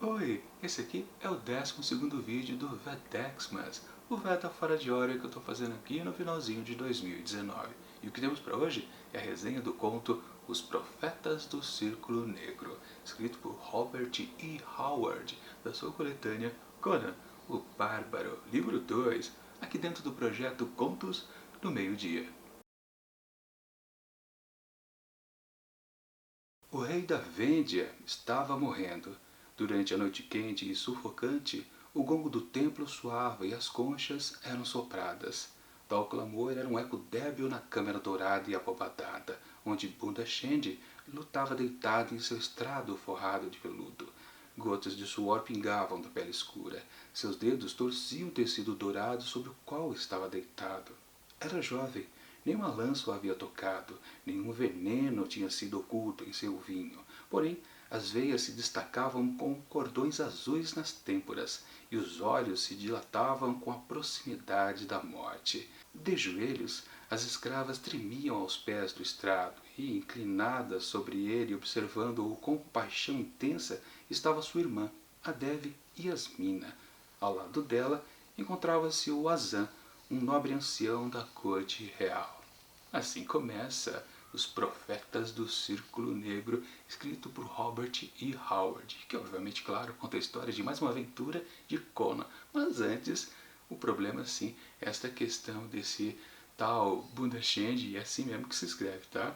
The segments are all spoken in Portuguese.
Oi, esse aqui é o 12º vídeo do Vedexmas, o Veda Fora de Hora que eu estou fazendo aqui no finalzinho de 2019. E o que temos para hoje é a resenha do conto Os Profetas do Círculo Negro, escrito por Robert E. Howard, da sua coletânea Conan, o Bárbaro, livro 2, aqui dentro do projeto Contos do Meio-Dia. O rei da Vêndia estava morrendo. Durante a noite quente e sufocante, o gongo do templo soava e as conchas eram sopradas. Tal clamor era um eco débil na câmara dourada e abobadada, onde Bunda Shendi lutava deitado em seu estrado forrado de veludo. Gotas de suor pingavam da pele escura. Seus dedos torciam o tecido dourado sobre o qual estava deitado. Era jovem. Nenhuma lança o havia tocado, nenhum veneno tinha sido oculto em seu vinho. Porém, as veias se destacavam com cordões azuis nas têmporas, e os olhos se dilatavam com a proximidade da morte. De joelhos, as escravas tremiam aos pés do estrado, e, inclinadas sobre ele, observando-o com paixão intensa, estava sua irmã, a Devi Yasmina. Ao lado dela encontrava-se o Azan, um nobre ancião da corte real. Assim começa Os Profetas do Círculo Negro, escrito por Robert E. Howard, que obviamente, claro, conta a história de mais uma aventura de Conan. Mas antes, o problema sim é esta questão desse tal Bunda Shendi, é assim mesmo que se escreve, tá?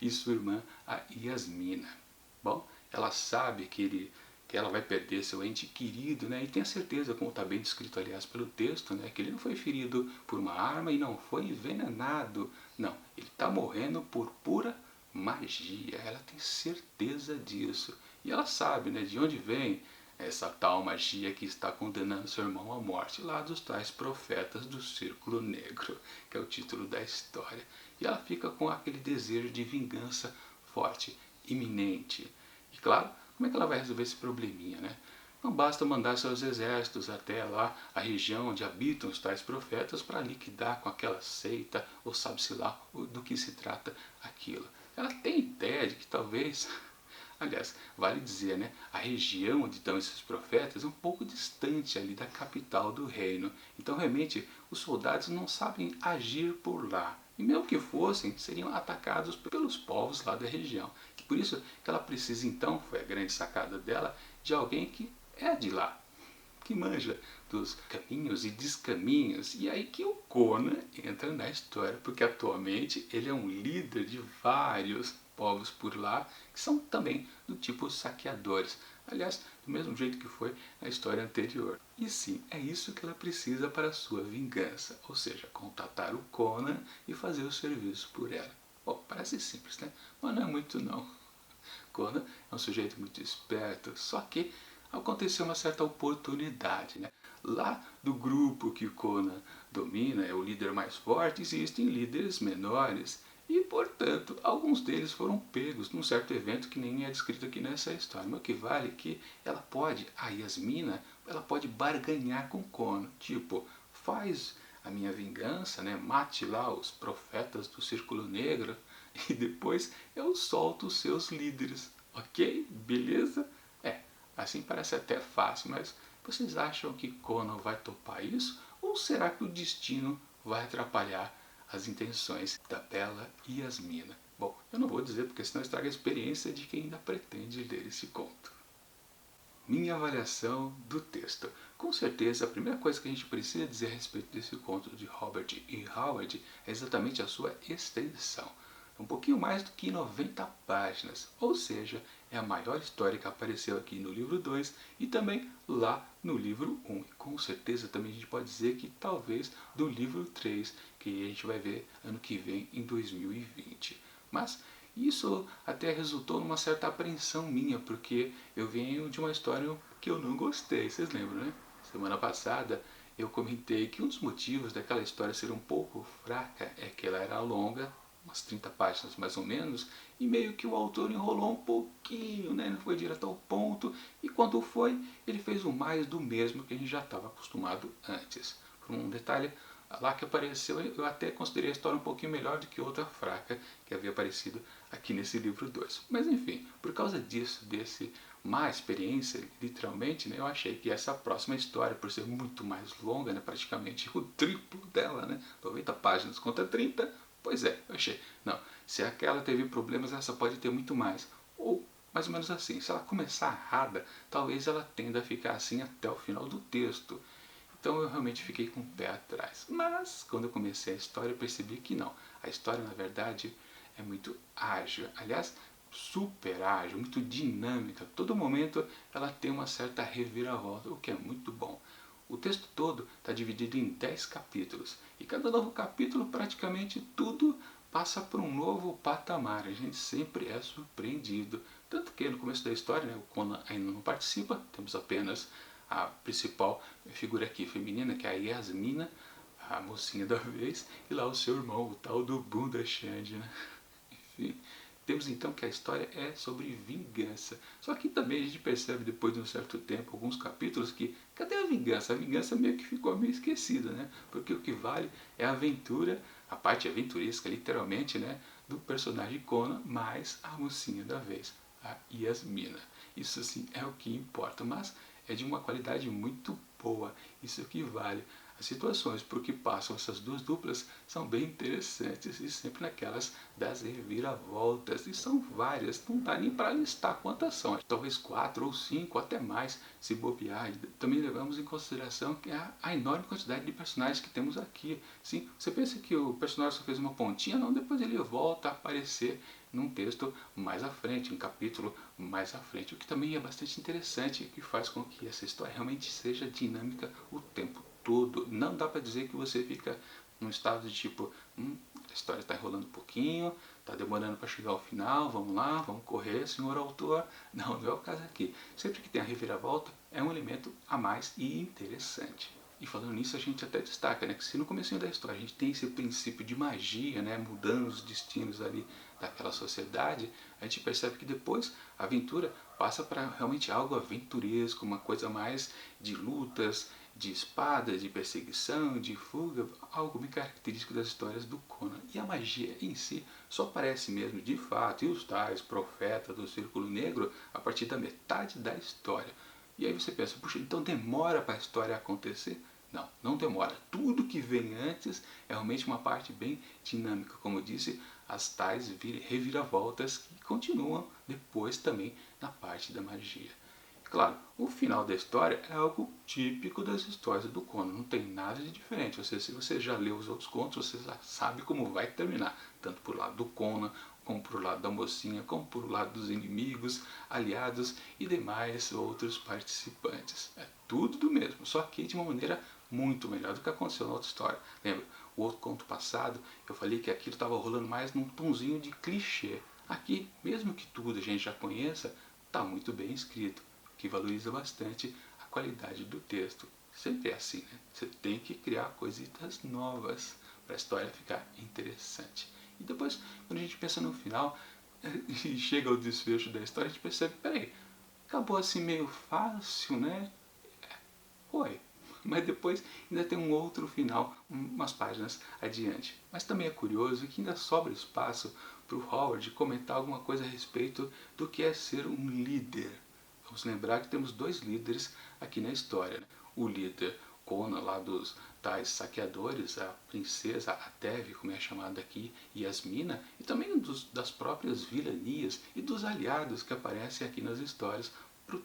E sua irmã, a Yasmina. Bom, ela sabe que ela vai perder seu ente querido, né? E tem a certeza, como está bem descrito, aliás, pelo texto, né? Que ele não foi ferido por uma arma e não foi envenenado. Não, ele está morrendo por pura magia. Ela tem certeza disso. E ela sabe, né? De onde vem essa tal magia que está condenando seu irmão à morte, lá dos tais profetas do Círculo Negro, que é o título da história. E ela fica com aquele desejo de vingança forte, iminente. E claro, como é que ela vai resolver esse probleminha, né? Não basta mandar seus exércitos até lá, a região onde habitam os tais profetas, para liquidar com aquela seita, ou sabe-se lá do que se trata aquilo. Ela tem ideia de que talvez, aliás, vale dizer, né, a região onde estão esses profetas é um pouco distante ali da capital do reino. Então realmente os soldados não sabem agir por lá. E mesmo que fossem, seriam atacados pelos povos lá da região. E por isso que ela precisa então, foi a grande sacada dela, de alguém que é de lá, que manja dos caminhos e descaminhos. E aí que o Conan entra na história, porque atualmente ele é um líder de vários povos por lá, que são também do tipo saqueadores. Aliás, do mesmo jeito que foi na história anterior. E sim, é isso que ela precisa para a sua vingança, ou seja, contatar o Conan e fazer o serviço por ela. Bom, parece simples, né? Mas não é muito não. Conan é um sujeito muito esperto, só que aconteceu uma certa oportunidade, né? Lá do grupo que o Conan domina, é o líder mais forte, existem líderes menores. E, portanto, alguns deles foram pegos num certo evento que nem é descrito aqui nessa história. Mas o que vale é que ela pode, a Yasmina, ela pode barganhar com Conan. Tipo, faz a minha vingança, né? Mate lá os profetas do Círculo Negro e depois eu solto os seus líderes. Ok? Beleza? É, assim parece até fácil, mas vocês acham que Conan vai topar isso? Ou será que o destino vai atrapalhar as intenções da bela Yasmina? Bom, eu não vou dizer porque senão estraga a experiência de quem ainda pretende ler esse conto. Minha avaliação do texto. Com certeza, a primeira coisa que a gente precisa dizer a respeito desse conto de Robert E. Howard é exatamente a sua extensão. Um pouquinho mais do que 90 páginas, ou seja, é a maior história que apareceu aqui no livro 2 e também lá no livro 1. E com certeza também a gente pode dizer que talvez do livro 3, que a gente vai ver ano que vem em 2020. Mas isso até resultou numa certa apreensão minha, porque eu venho de uma história que eu não gostei, vocês lembram, né? Semana passada eu comentei que um dos motivos daquela história ser um pouco fraca é que ela era longa, umas 30 páginas mais ou menos, e meio que o autor enrolou um pouquinho, né? Não foi direto ao ponto, e quando foi, ele fez o mais do mesmo que a gente já estava acostumado antes. Por um detalhe Lá que apareceu, eu até considerei a história um pouquinho melhor do que outra fraca que havia aparecido aqui nesse livro 2. Mas enfim, por causa disso, desse má experiência, literalmente, né, eu achei que essa próxima história, por ser muito mais longa, né, praticamente o triplo dela, né, 90 páginas contra 30, pois é, eu achei, não, se aquela teve problemas, essa pode ter muito mais. Ou mais ou menos assim, se ela começar errada, talvez ela tenda a ficar assim até o final do texto. Então eu realmente fiquei com o pé atrás. Mas quando eu comecei a história eu percebi que não. A história na verdade é muito ágil. Aliás, super ágil, muito dinâmica. Todo momento ela tem uma certa reviravolta, o que é muito bom. O texto todo está dividido em 10 capítulos. E cada novo capítulo praticamente tudo passa por um novo patamar. A gente sempre é surpreendido. Tanto que no começo da história, né, o Conan ainda não participa, temos apenas a principal figura aqui feminina, que é a Yasmina, a mocinha da vez, e lá o seu irmão, o tal do Bunda Xande, né? Enfim, temos então que a história é sobre vingança. Só que também a gente percebe depois de um certo tempo, alguns capítulos, que cadê a vingança? A vingança meio que ficou meio esquecida, né? Porque o que vale é a aventura, a parte aventuresca, literalmente, né? Do personagem Conan, mais a mocinha da vez, a Yasmina. Isso sim é o que importa, mas é de uma qualidade muito boa, isso é o que vale. As situações por que passam essas duas duplas são bem interessantes e sempre naquelas das reviravoltas, e são várias, não dá nem para listar quantas são, talvez 4 ou 5, até mais, se bobear. E também levamos em consideração que a enorme quantidade de personagens que temos aqui. Sim, você pensa que o personagem só fez uma pontinha? Não, depois ele volta a aparecer num texto mais à frente, um capítulo mais à frente, o que também é bastante interessante e que faz com que essa história realmente seja dinâmica o tempo todo. Não dá para dizer que você fica num estado de tipo, a história está enrolando um pouquinho, está demorando para chegar ao final, vamos lá, vamos correr, senhor autor. Não, não é o caso aqui. Sempre que tem a reviravolta, é um elemento a mais e interessante. E falando nisso, a gente até destaca, né, que se no começo da história a gente tem esse princípio de magia, né, mudando os destinos ali daquela sociedade, a gente percebe que depois a aventura passa para realmente algo aventuresco, uma coisa mais de lutas, de espada, de perseguição, de fuga, algo bem característico das histórias do Conan. E a magia em si só aparece mesmo de fato, e os tais profetas do Círculo Negro, a partir da metade da história. E aí você pensa, puxa, então demora para a história acontecer? Não, não demora. Tudo que vem antes é realmente uma parte bem dinâmica, como eu disse, as tais reviravoltas que continuam depois também na parte da magia. Claro, o final da história é algo típico das histórias do Conan, não tem nada de diferente. Se você já leu os outros contos, você já sabe como vai terminar, tanto por lado do Conan, como por lado da mocinha, como por lado dos inimigos, aliados e demais outros participantes. É tudo do mesmo, só que de uma maneira muito melhor do que aconteceu na outra história. Lembra, o outro conto passado, eu falei que aquilo estava rolando mais num tonzinho de clichê. Aqui, mesmo que tudo a gente já conheça, está muito bem escrito, que valoriza bastante a qualidade do texto. Sempre é assim, né? Você tem que criar coisitas novas para a história ficar interessante. E depois, quando a gente pensa no final e chega ao desfecho da história, a gente percebe, peraí, acabou assim meio fácil, né? Foi. Mas depois ainda tem um outro final, umas páginas adiante. Mas também é curioso que ainda sobra espaço para o Howard comentar alguma coisa a respeito do que é ser um líder. Vamos lembrar que temos dois líderes aqui na história, né? O líder Conan, lá dos tais saqueadores, a princesa, a Devi, como é chamada aqui, Yasmina, e também das próprias vilanias e dos aliados que aparecem aqui nas histórias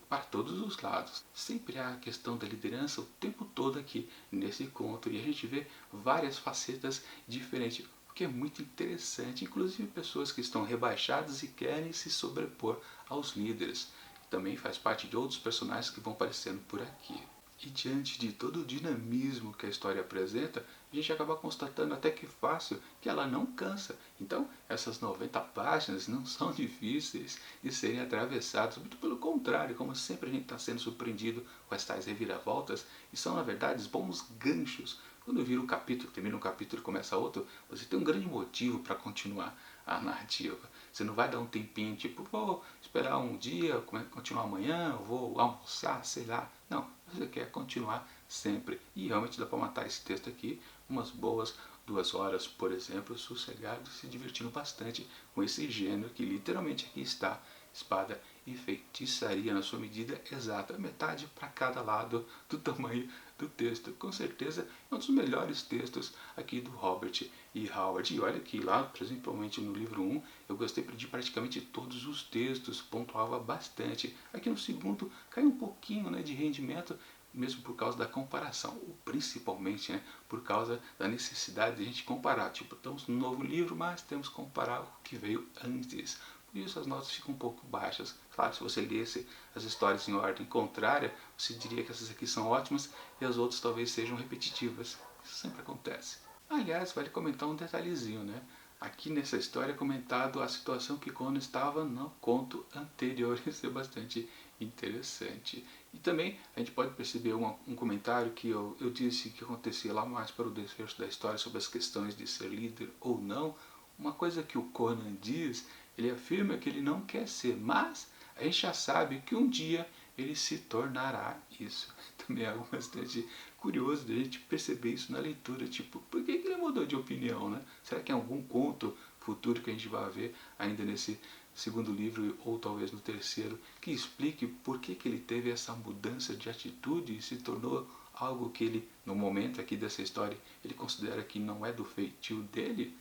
para todos os lados. Sempre há a questão da liderança o tempo todo aqui nesse conto, e a gente vê várias facetas diferentes, o que é muito interessante, inclusive pessoas que estão rebaixadas e querem se sobrepor aos líderes. Também faz parte de outros personagens que vão aparecendo por aqui. E diante de todo o dinamismo que a história apresenta, a gente acaba constatando até que fácil que ela não cansa. Então, essas 90 páginas não são difíceis de serem atravessadas, muito pelo contrário, como sempre a gente está sendo surpreendido com as tais reviravoltas, e são na verdade bons ganchos. Quando vira um capítulo, termina um capítulo e começa outro, você tem um grande motivo para continuar. a narrativa. Você não vai dar um tempinho, tipo, vou esperar um dia, continuar amanhã, vou almoçar, sei lá. Não, você quer continuar sempre. E realmente dá para matar esse texto aqui umas boas 2 horas, por exemplo, sossegado, se divertindo bastante com esse gênero que literalmente aqui está, espada e feitiçaria na sua medida exata, metade para cada lado do tamanho do texto. Com certeza é um dos melhores textos aqui do Robert E. Howard. E olha que lá, principalmente no livro 1, eu gostei de praticamente todos os textos, pontuava bastante. Aqui no segundo caiu um pouquinho, né, de rendimento, mesmo por causa da comparação, ou principalmente, né, por causa da necessidade de a gente comparar. Tipo, estamos no novo livro, mas temos que comparar o que veio antes. Por isso as notas ficam um pouco baixas. Claro, se você lesse as histórias em ordem contrária, você diria que essas aqui são ótimas e as outras talvez sejam repetitivas. Isso sempre acontece. Aliás, vale comentar um detalhezinho, né? Aqui nessa história é comentado a situação que Conan estava no conto anterior. Isso é bastante interessante. E também a gente pode perceber um comentário que eu disse que acontecia lá mais para o desfecho da história sobre as questões de ser líder ou não. Uma coisa que o Conan diz, ele afirma que ele não quer ser, mas a gente já sabe que um dia ele se tornará isso. Também é algo bastante curioso de a gente perceber isso na leitura, tipo, por que ele mudou de opinião, né? Será que é algum conto futuro que a gente vai ver ainda nesse segundo livro ou talvez no terceiro, que explique por que ele teve essa mudança de atitude e se tornou algo que ele, no momento aqui dessa história, ele considera que não é do feitio dele?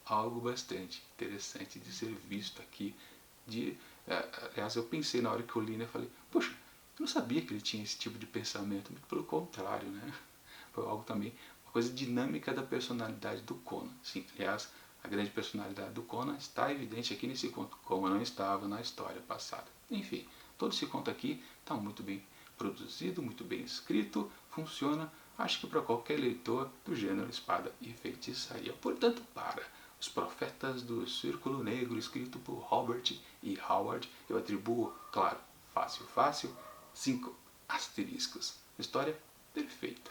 Algo bastante interessante de ser visto aqui. Aliás, eu pensei na hora que eu li, né, falei, poxa, eu não sabia que ele tinha esse tipo de pensamento, muito pelo contrário, né? Foi algo também, uma coisa dinâmica da personalidade do Conan. Sim, aliás, a grande personalidade do Conan está evidente aqui nesse conto, como não estava na história passada. Enfim, todo esse conto aqui está muito bem produzido, muito bem escrito, funciona, acho que para qualquer leitor do gênero espada e feitiçaria. Portanto, para Os Profetas do Círculo Negro, escrito por Robert E. Howard, eu atribuo, claro, fácil, 5 asteriscos. História perfeita.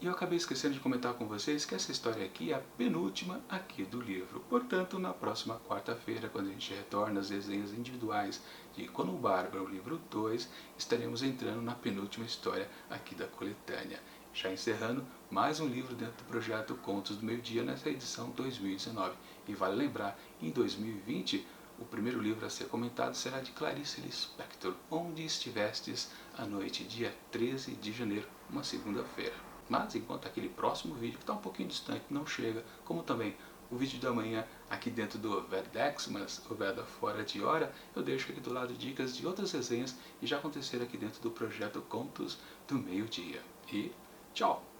E eu acabei esquecendo de comentar com vocês que essa história aqui é a penúltima aqui do livro. Portanto, na próxima quarta-feira, quando a gente retorna às resenhas individuais de Conan o Bárbaro, o livro 2, estaremos entrando na penúltima história aqui da coletânea. Já encerrando mais um livro dentro do projeto Contos do Meio-Dia nessa edição 2019. E vale lembrar, em 2020, o primeiro livro a ser comentado será de Clarice Lispector, Onde Estivestes à Noite, dia 13 de janeiro, uma segunda-feira. Mas enquanto aquele próximo vídeo, que está um pouquinho distante, não chega, como também o vídeo da manhã aqui dentro do Vedex, mas o Veda fora de hora, eu deixo aqui do lado dicas de outras resenhas e já aconteceram aqui dentro do projeto Contos do Meio-Dia. E tchau!